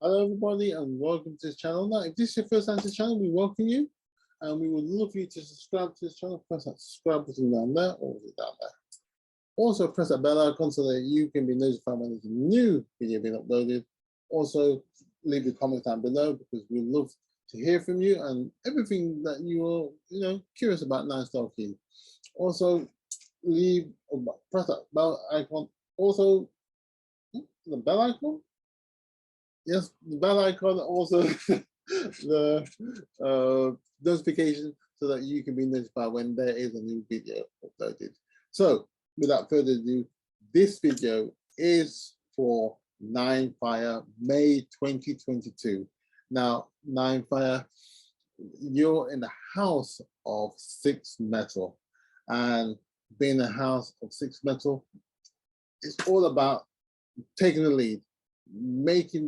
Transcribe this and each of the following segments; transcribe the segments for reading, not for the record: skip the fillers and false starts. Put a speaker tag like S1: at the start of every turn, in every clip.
S1: Hello, everybody, and welcome to this channel. Now, if this is your first time to the channel, we welcome you, and we would love for you to subscribe to this channel. Press that subscribe button down there, or down there. Also, press that bell icon so that you can be notified when there's a new video being uploaded. Also, leave your comments down below because we love to hear from you and everything that you are, curious about Nine Star Key. Also, press that bell icon. Also, the bell icon. Yes, the bell icon, also the notification so that you can be notified when there is a new video uploaded. So without further ado, this video is for Nine Fire May 2022. Now, Nine Fire, you're in the house of 6 metal, and being a house of 6 metal, it's all about taking the lead,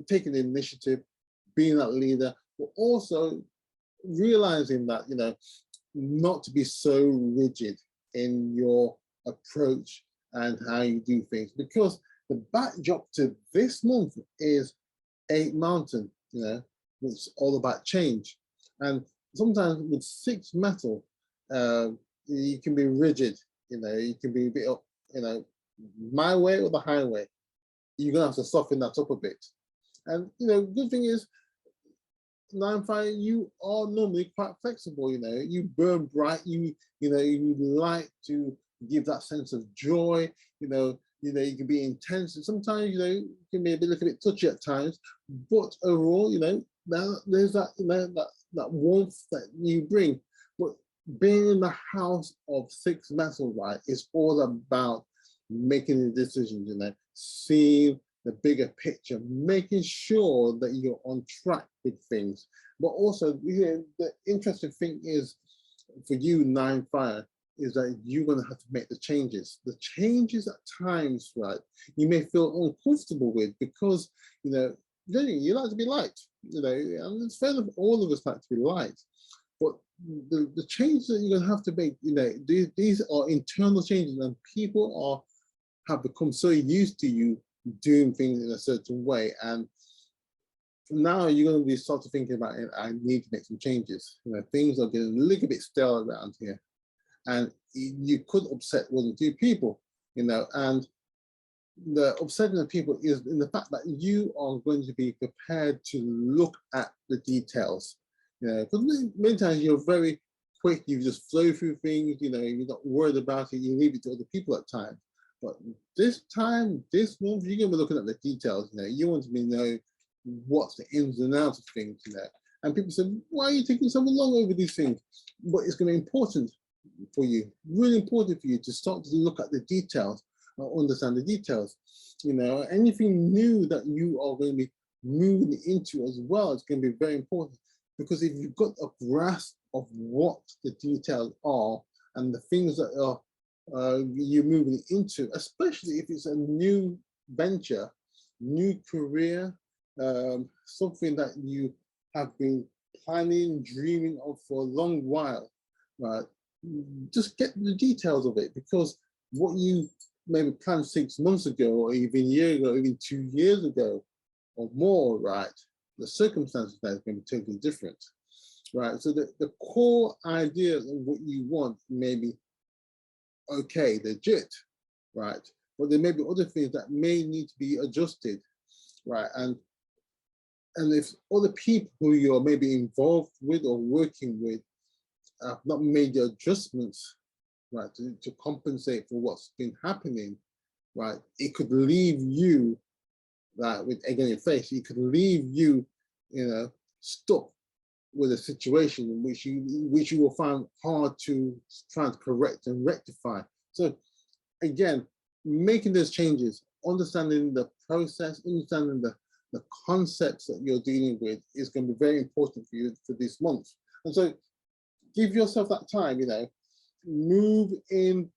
S1: taking the initiative, being that leader, but also realizing that, not to be so rigid in your approach and how you do things, because the backdrop to this month is 8 Mountain, which is all about change. And sometimes with 6 metal, you can be rigid, you can be a bit, my way or the highway. You're gonna have to soften that up a bit. And good thing is, Nine Fire, you are normally quite flexible. You burn bright. You like to give that sense of joy. You can be intense, and sometimes you can be a little bit touchy at times. But overall, there's that warmth that you bring. But being in the house of 6 metal, right, is all about making the decisions, seeing the bigger picture, making sure that you're on track with things. But also, the interesting thing is, for you, Nine Fire, is that you're going to have to make the changes. The changes at times, right, you may feel uncomfortable with because, you like to be liked, and it's fair enough, all of us like to be liked. But the changes that you're going to have to make, these are internal changes, and people have become so used to you doing things in a certain way, and now you're going to be start to thinking about it. I need to make some changes. Things are getting a little bit stale around here, and you could upset one or two people. And the upsetting of people is in the fact that you are going to be prepared to look at the details. Because many times you're very quick, you just flow through things. You're not worried about it. You leave it to other people at times. But this time, this month, you're going to be looking at the details. You want to know what's the ins and outs of things. And people say, why are you taking so long over these things? But it's going to be important for you, really important for you to start to look at the details, understand the details. Anything new that you are going to be moving into as well, it's going to be very important, because if you've got a grasp of what the details are and the things that are you're moving into, especially if it's a new venture, new career, something that you have been planning, dreaming of for a long while, right? Just get the details of it, because what you maybe planned 6 months ago, or even a year ago, even 2 years ago, or more, right? The circumstances there is going to be totally different, right? So the core idea of what you want may be okay, legit, right? But there may be other things that may need to be adjusted, right? And if other people who you're maybe involved with or working with have not made the adjustments, right, to compensate for what's been happening, right, it could leave you, right, with egg on your face. It could leave you, stuck with a situation in which you will find hard to try to correct and rectify. So again, making those changes, understanding the process, understanding the concepts that you're dealing with is going to be very important for you for this month. And so give yourself that time, move in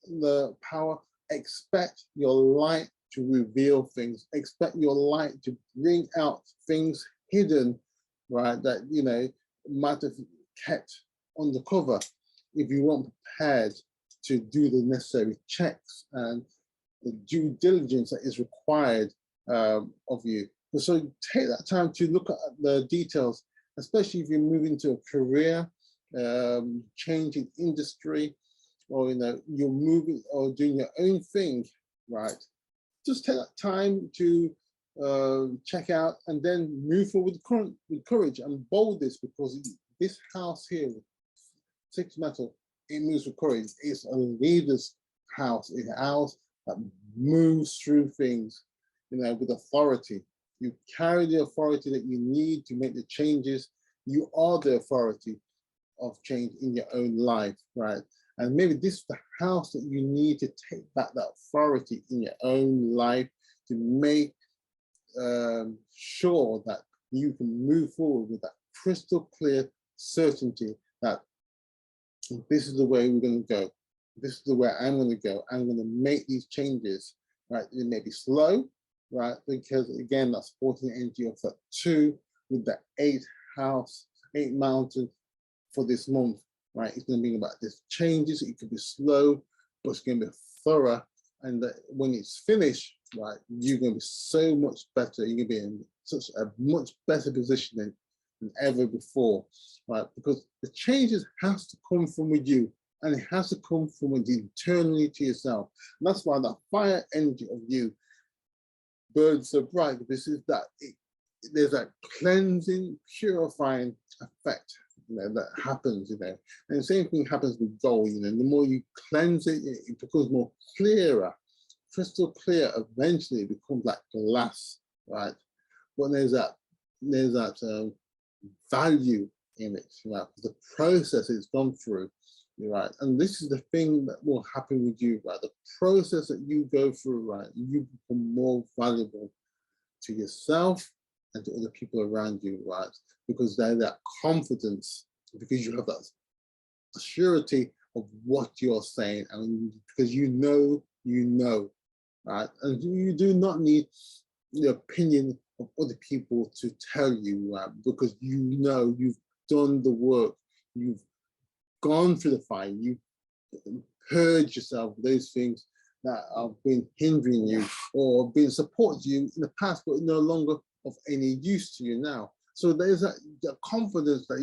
S1: the power, expect your light to reveal things, expect your light to bring out things hidden, right, that might have kept undercover if you weren't prepared to do the necessary checks and the due diligence that is required of you. So take that time to look at the details, especially if you're moving to a career, change in industry, or you're moving or doing your own thing, right? Just take that time to check out and then move forward with courage and boldness, because this house here, six metal, it moves with courage. It's a leader's house. It's a house that moves through things, with authority. You carry the authority that you need to make the changes. You are the authority of change in your own life, right? And maybe this is the house that you need to take back that authority in your own life to make sure that you can move forward with that crystal clear certainty that this is the way we're going to go. This is the way I'm going to go. I'm going to make these changes, right? It may be slow, right? Because again, that's supporting the energy of that 2 with the 8 house, 8 mountain for this month, right? It's going to bring about this changes. It could be slow, but it's going to be thorough. And when it's finished, right, you're going to be so much better. You're going to be in such a much better position than ever before, right? Because the changes has to come from with you, and it has to come from internally to yourself. And that's why the fire energy of you burns so bright. This is that there's that cleansing, purifying effect, that happens, And the same thing happens with gold, The more you cleanse it, it becomes more clearer, crystal clear. Eventually, it becomes like glass, right? But there's that value in it, right? The process it's gone through, right? And this is the thing that will happen with you, right? The process that you go through, right? You become more valuable to yourself and to other people around you, right? Because they have that confidence, because you have that surety of what you're saying, and because you know, right? And you do not need the opinion of other people to tell you, right? Because you've done the work, you've gone through the fire, you've purged yourself of those things that have been hindering you or been supporting you in the past, but no longer of any use to you now. So there's that confidence that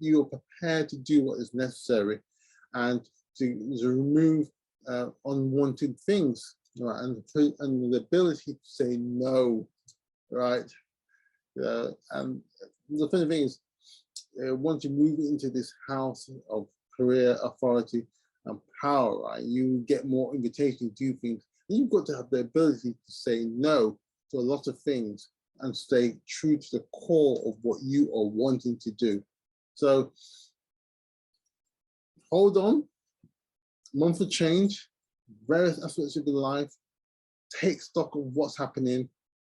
S1: you're prepared to do what is necessary and to remove unwanted things, right? And the ability to say no, right? And the funny thing is, once you move into this house of career, authority, and power, right, you get more invitation to do things. And you've got to have the ability to say no to a lot of things and stay true to the core of what you are wanting to do. So hold on, month of change, various aspects of your life, take stock of what's happening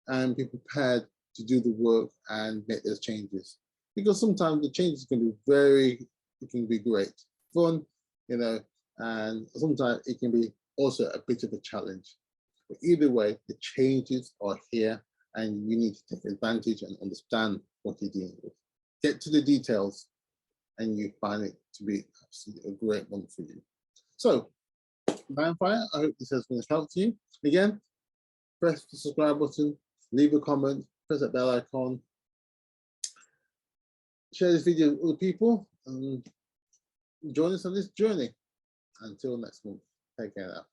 S1: and be prepared to do the work and make those changes. Because sometimes the changes can be it can be great, fun, and sometimes it can be also a bit of a challenge. But either way, the changes are here and you need to take advantage and understand what you're dealing with. Get to the details and you find it to be absolutely a great one for you. So, Fire, I hope this has been a help to you. Again, press the subscribe button, leave a comment, press that bell icon, share this video with other people, and join us on this journey. Until next month, take care now.